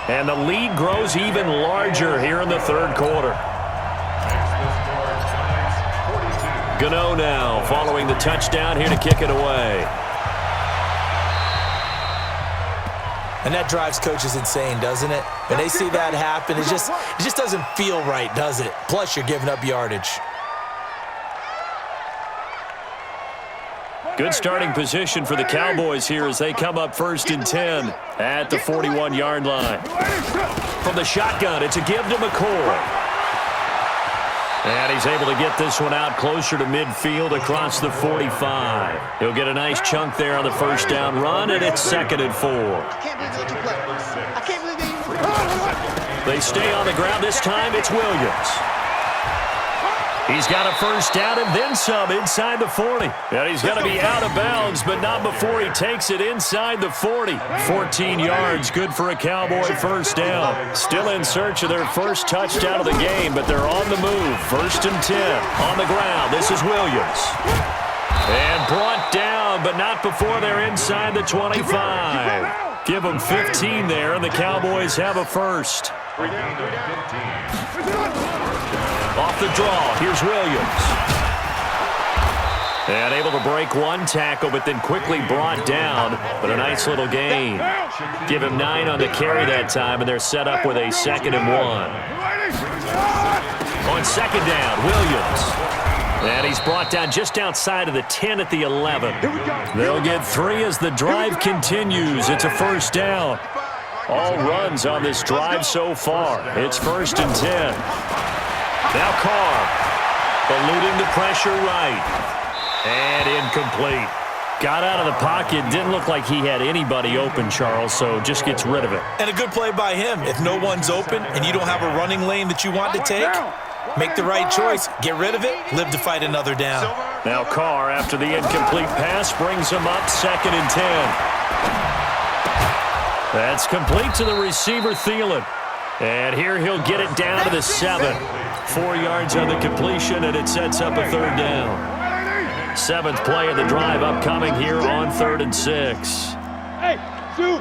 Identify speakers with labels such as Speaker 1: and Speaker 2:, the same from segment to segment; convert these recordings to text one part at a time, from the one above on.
Speaker 1: And the lead grows even larger here in the third quarter. Gano now following the touchdown here to kick it away.
Speaker 2: And that drives coaches insane, doesn't it? When they see that happen, it just doesn't feel right, does it? Plus, you're giving up yardage.
Speaker 1: Good starting position for the Cowboys here as they come up 1st and 10 at the 41-yard line. From the shotgun, it's a give to McCoy. And he's able to get this one out closer to midfield across the 45. He'll get a nice chunk there on the first down run, and it's 2nd and 4. They stay on the ground this time. It's Williams. He's got a first down and then some inside the 40. And he's going to be out of bounds, but not before he takes it inside the 40. 14 yards, good for a Cowboy first down. Still in search of their first touchdown of the game, but they're on the move. 1st and 10 on the ground. This is Williams. And brought down, but not before they're inside the 25. Give them 15 there, and the Cowboys have a first. Off the draw, here's Williams. And able to break one tackle, but then quickly brought down. But a nice little gain. Give him 9 on the carry that time, and they're set up with a 2nd and 1. On 2nd down, Williams. And he's brought down just outside of the 10 at the 11. They'll get 3 as the drive continues. It's a first down. All runs on this drive so far. It's 1st and 10. Now Carr, eluding the pressure right. And incomplete. Got out of the pocket. Didn't look like he had anybody open, Charles, so just gets rid of it.
Speaker 2: And a good play by him. If no one's open and you don't have a running lane that you want to take, make the right choice. Get rid of it. Live to fight another down.
Speaker 1: Now Carr, after the incomplete pass, brings him up 2nd and 10. That's complete to the receiver, Thielen. And here he'll get it down to the 7. 4 yards on the completion, and it sets up a 3rd down. 7th play of the drive upcoming here on 3rd and 6.
Speaker 3: Hey, shoot!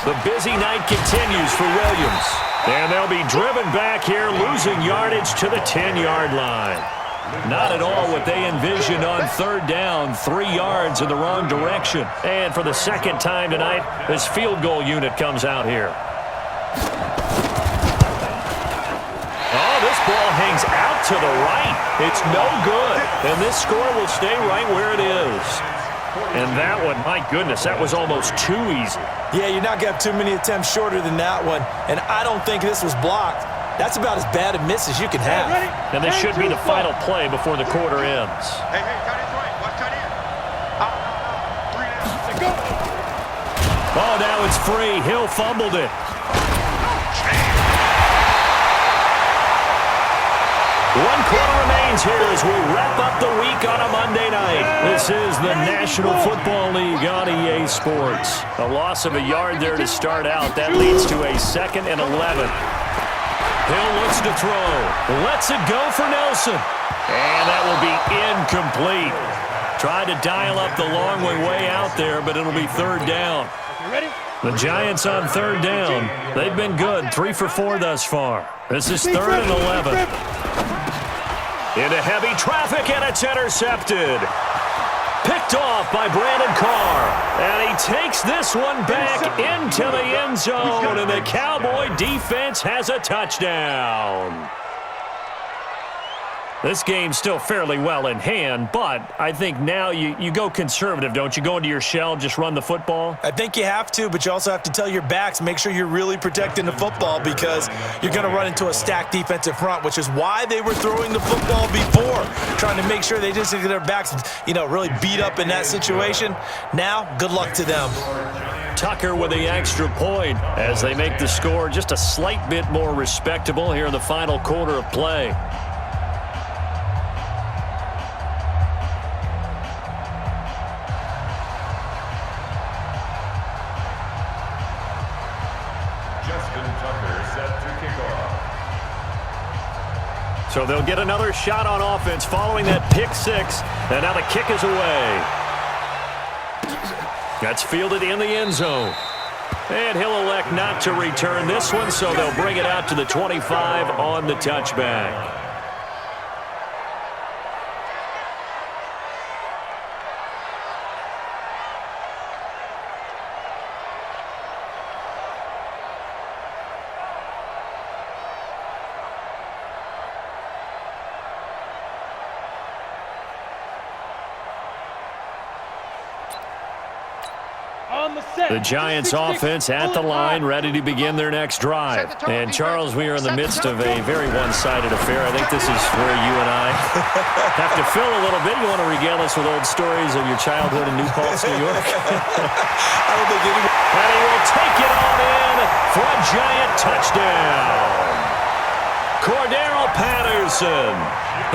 Speaker 1: The busy night continues for Williams. And they'll be driven back here, losing yardage to the 10-yard line. Not at all what they envisioned on 3rd down. 3 yards in the wrong direction. And for the 2nd time tonight, this field goal unit comes out here. Oh, this ball hangs out to the right. It's no good. And this score will stay right where it is. And that one, my goodness, that was almost too easy.
Speaker 2: Yeah, you're not going to have too many attempts shorter than that one. And I don't think this was blocked. That's about as bad a miss as you can have.
Speaker 1: And this should be the final play before the quarter ends.
Speaker 3: Hey, tight end's right. Watch tight end.
Speaker 1: Oh, now it's free. Hill fumbled it. One quarter remains here as we wrap up the week on a Monday night. This is the National Football League on EA Sports. A loss of a yard there to start out. That leads to a 2nd and 11. Hill looks to throw. Lets it go for Nelson. And that will be incomplete. Tried to dial up the long way out there, but it'll be 3rd down. The Giants on 3rd down. They've been good. 3 for 4 thus far. This is 3rd and 11. Into heavy traffic, and it's intercepted. Picked off by Brandon Carr. And he takes this one back into the end zone, and the Cowboy defense has a touchdown. This game's still fairly well in hand, but I think now you go conservative, don't you? Go into your shell, just run the football?
Speaker 2: I think you have to, but you also have to tell your backs, make sure you're really protecting the football because you're going to run into a stacked defensive front, which is why they were throwing the football before, trying to make sure they didn't get their backs, really beat up in that situation. Now, good luck to them.
Speaker 1: Tucker with the extra point as they make the score just a slight bit more respectable here in the final quarter of play. So they'll get another shot on offense following that pick 6, and now the kick is away. That's fielded in the end zone. And he'll elect not to return this one, so they'll bring it out to the 25 on the touchback. The Giants offense at the line, ready to begin their next drive. And Charles, we are in the midst of a very one-sided affair. I think this is where you and I have to fill a little bit. You want to regale us with old stories of your childhood in New Paltz, New York?
Speaker 2: I don't think anyone...
Speaker 1: And he will take it on in for a Giant touchdown. Cordero Patterson,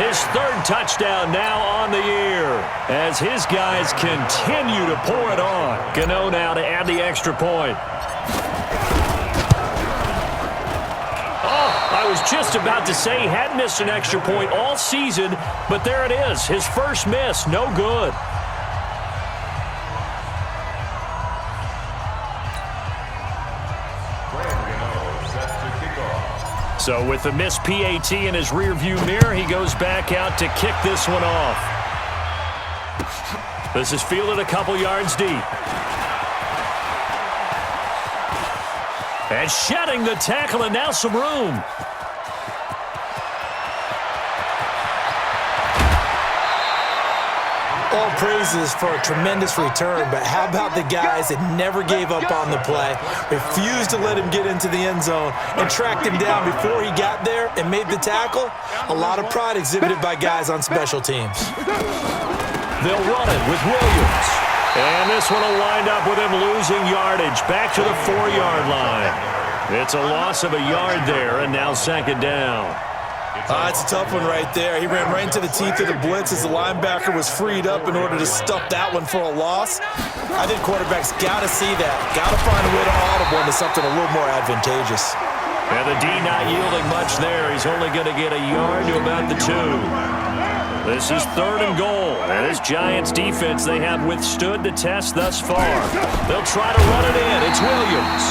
Speaker 1: his third touchdown now on the year as his guys continue to pour it on. Gano now to add the extra point. Oh, I was just about to say he had missed an extra point all season, but there it is, his first miss, no good. So with the missed PAT in his rearview mirror, he goes back out to kick this one off. This is fielded a couple yards deep. And shedding the tackle, and now some room.
Speaker 2: All praises for a tremendous return, but how about the guys that never gave up on the play, refused to let him get into the end zone, and tracked him down before he got there and made the tackle? A lot of pride exhibited by guys on special teams.
Speaker 1: They'll run it with Williams. And this one will wind up with him losing yardage back to the 4-yard line. It's a loss of a yard there, and now second down.
Speaker 2: It's a tough one right there. He ran right into the teeth of the blitz as the linebacker was freed up in order to stuff that one for a loss. I think quarterbacks got to see that. Got to find a way to audible into something a little more advantageous.
Speaker 1: And the D not yielding much there. He's only going to get a yard to about the 2. This is 3rd and goal. And this Giants defense, they have withstood the test thus far. They'll try to run it in. It's Williams.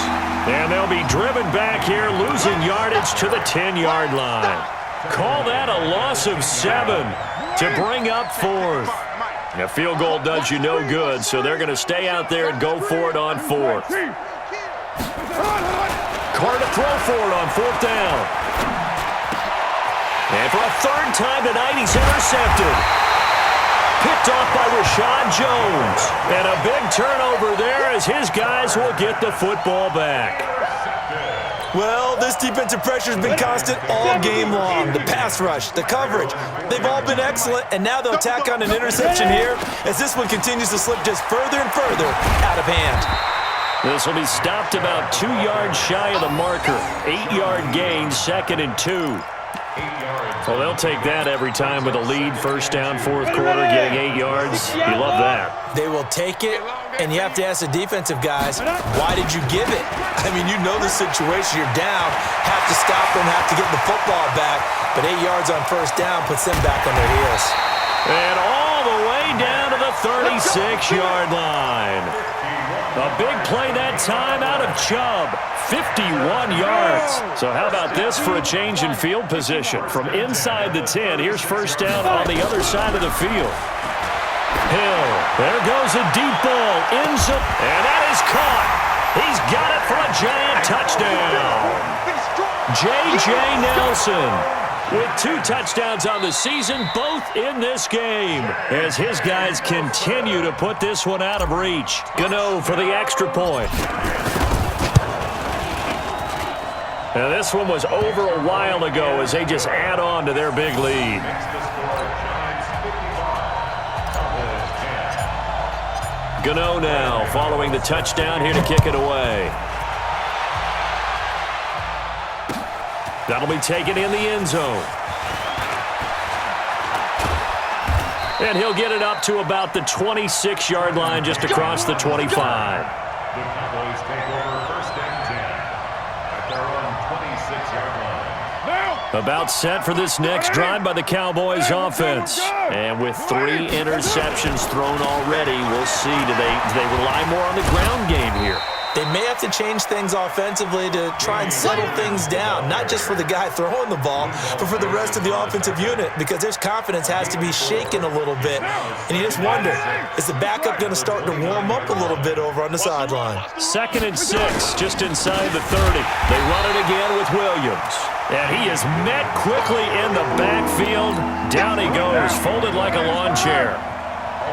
Speaker 1: And they'll be driven back here, losing yardage to the 10-yard line. Call that a loss of 7 to bring up 4th. A field goal does you no good, so they're going to stay out there and go for it on 4th. Carr to throw for it on 4th down. And for a 3rd time tonight, he's intercepted. Picked off by Rashad Jones. And a big turnover there as his guys will get the football back.
Speaker 2: Well, this defensive pressure has been constant all game long. The pass rush, the coverage, they've all been excellent, and now they'll tack on an interception here as this one continues to slip just further and further out of hand.
Speaker 1: This will be stopped about 2 yards shy of the marker. 8-yard gain, 2nd and 2. Well, they'll take that every time with a lead. 1st down, 4th quarter, getting 8 yards. You love that.
Speaker 2: They will take it, and you have to ask the defensive guys, why did you give it? I mean, you know the situation. You're down, have to stop them, have to get the football back, but 8 yards on 1st down puts them back on their heels.
Speaker 1: And all the way down to the 36-yard line. A big play that time out of Chubb. 51 yards. So how about this for a change in field position? From inside the 10, here's 1st down on the other side of the field. Hill, there goes a deep ball. Ends up, and that is caught. He's got it for a Giant touchdown. J.J. Nelson with 2 touchdowns on the season, both in this game, as his guys continue to put this one out of reach. Gano for the extra point. Now this one was over a while ago as they just add on to their big lead. Gano now following the touchdown here to kick it away. That'll be taken in the end zone. And he'll get it up to about the 26-yard line, just across the 25.
Speaker 4: The Cowboys take over 1st and 10 at their own 26-yard line. Now!
Speaker 1: About set for this next drive by the Cowboys offense. And with 3 interceptions thrown already, we'll see. Do they rely more on the ground game here?
Speaker 2: They may have to change things offensively to try and settle things down, not just for the guy throwing the ball, but for the rest of the offensive unit, because their confidence has to be shaken a little bit. And you just wonder, is the backup going to start to warm up a little bit over on the sideline?
Speaker 1: 2nd and 6, just inside the 30. They run it again with Williams. And he is met quickly in the backfield. Down he goes, folded like a lawn chair.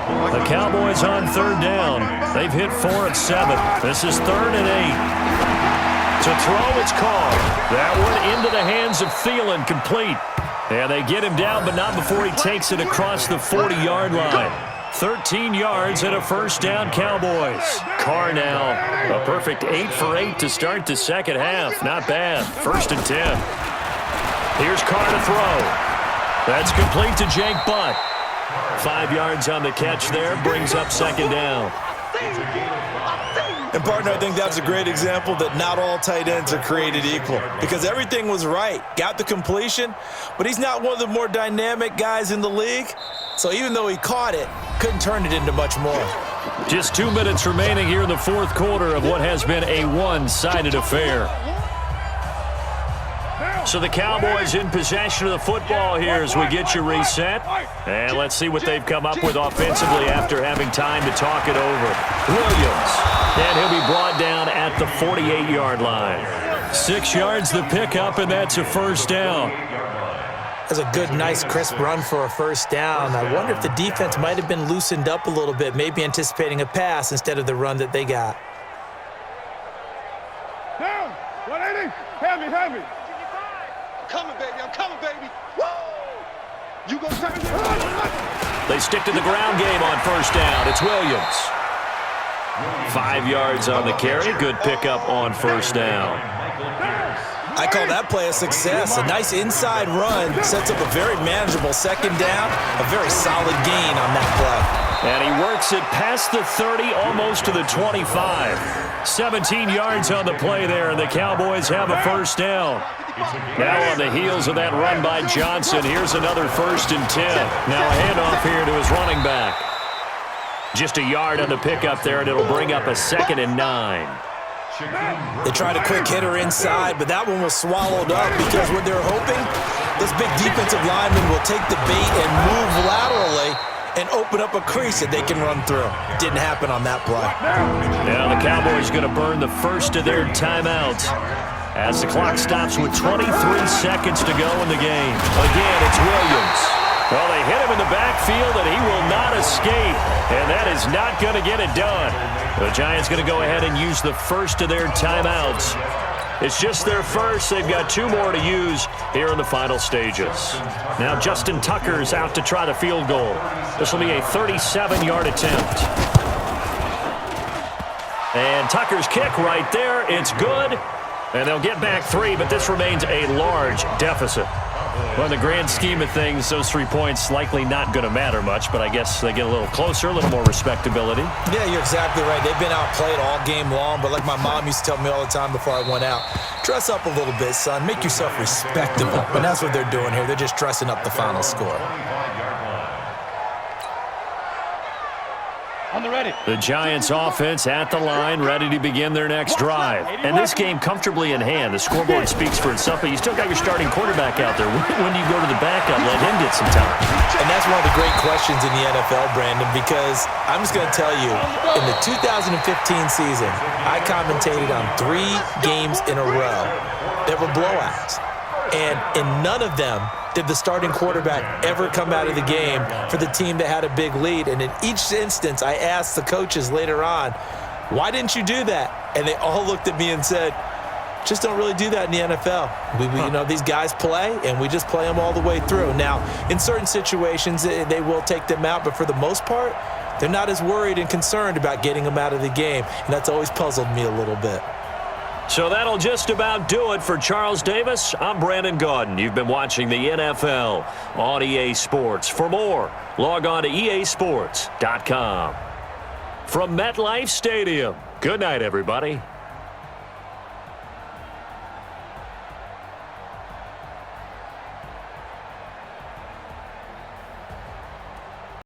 Speaker 1: The Cowboys on 3rd down. They've hit 4 of 7. This is 3rd and 8. To throw, it's called. That one into the hands of Thielen, complete. And they get him down, but not before he takes it across the 40-yard line. 13 yards and a 1st down, Cowboys. Carr now, a perfect 8 for 8 to start the second half. Not bad. 1st and 10. Here's Carr to throw. That's complete to Jake Butt. 5 yards on the catch there, brings up 2nd down.
Speaker 2: And, partner, I think that's a great example that not all tight ends are created equal, because everything was right. Got the completion, but he's not one of the more dynamic guys in the league. So even though he caught it, couldn't turn it into much more.
Speaker 1: Just 2 minutes remaining here in the 4th quarter of what has been a one-sided affair. So the Cowboys in possession of the football here as we get you reset. And let's see what they've come up with offensively after having time to talk it over. Williams. And he'll be brought down at the 48-yard line. 6 yards the pickup, and that's a 1st down.
Speaker 2: That's a good, nice, crisp run for a 1st down. I wonder if the defense might have been loosened up a little bit, maybe anticipating a pass instead of the run that they got.
Speaker 3: Down. 180. Heavy. Coming, baby. I'm coming, baby. Woo! You go second.
Speaker 1: They stick to the ground game on 1st down. It's Williams. 5 yards on the carry. Good pickup on 1st down.
Speaker 2: I call that play a success. A nice inside run sets up a very manageable 2nd down. A very solid gain on that play.
Speaker 1: And he works it past the 30, almost to the 25. 17 yards on the play there, and the Cowboys have a 1st down. Now on the heels of that run by Johnson, here's another 1st and 10. Now a handoff here to his running back. Just a yard on the pickup there, and it'll bring up a 2nd and 9.
Speaker 2: They tried a quick hitter inside, but that one was swallowed up because what they're hoping, this big defensive lineman will take the bait and move laterally and open up a crease that they can run through. Didn't happen on that play.
Speaker 1: Now the Cowboys going to burn the first of their timeouts as the clock stops with 23 seconds to go in the game. Again, it's Williams. Well, they hit him in the backfield, and he will not escape, and that is not going to get it done. The Giants going to go ahead and use the first of their timeouts. It's just their first. They've got 2 more to use here in the final stages. Now Justin Tucker's out to try the field goal. This will be a 37-yard attempt. And Tucker's kick right there. It's good. And they'll get back 3, but this remains a large deficit. Well, in the grand scheme of things, those 3 points likely not going to matter much, but I guess they get a little closer, a little more respectability.
Speaker 2: Yeah, you're exactly right. They've been outplayed all game long, but like my mom used to tell me all the time before I went out, dress up a little bit, son. Make yourself respectable. And that's what they're doing here. They're just dressing up the final score.
Speaker 3: On the ready.
Speaker 1: The Giants offense at the line, ready to begin their next drive. And this game comfortably in hand. The scoreboard speaks for itself, but you still got your starting quarterback out there. When do you go to the backup, let him get some time?
Speaker 2: And that's one of the great questions in the NFL, Brandon, because I'm just going to tell you, in the 2015 season, I commentated on 3 games in a row that were blowouts. And in none of them did the starting quarterback ever come out of the game for the team that had a big lead. And in each instance, I asked the coaches later on, why didn't you do that? And they all looked at me and said, just don't really do that in the NFL. You know, these guys play, and we just play them all the way through. Now, in certain situations, they will take them out, but for the most part, they're not as worried and concerned about getting them out of the game. And that's always puzzled me a little bit.
Speaker 1: So that'll just about do it for Charles Davis. I'm Brandon Gaudin. You've been watching the NFL on EA Sports. For more, log on to easports.com. From MetLife Stadium, good night, everybody.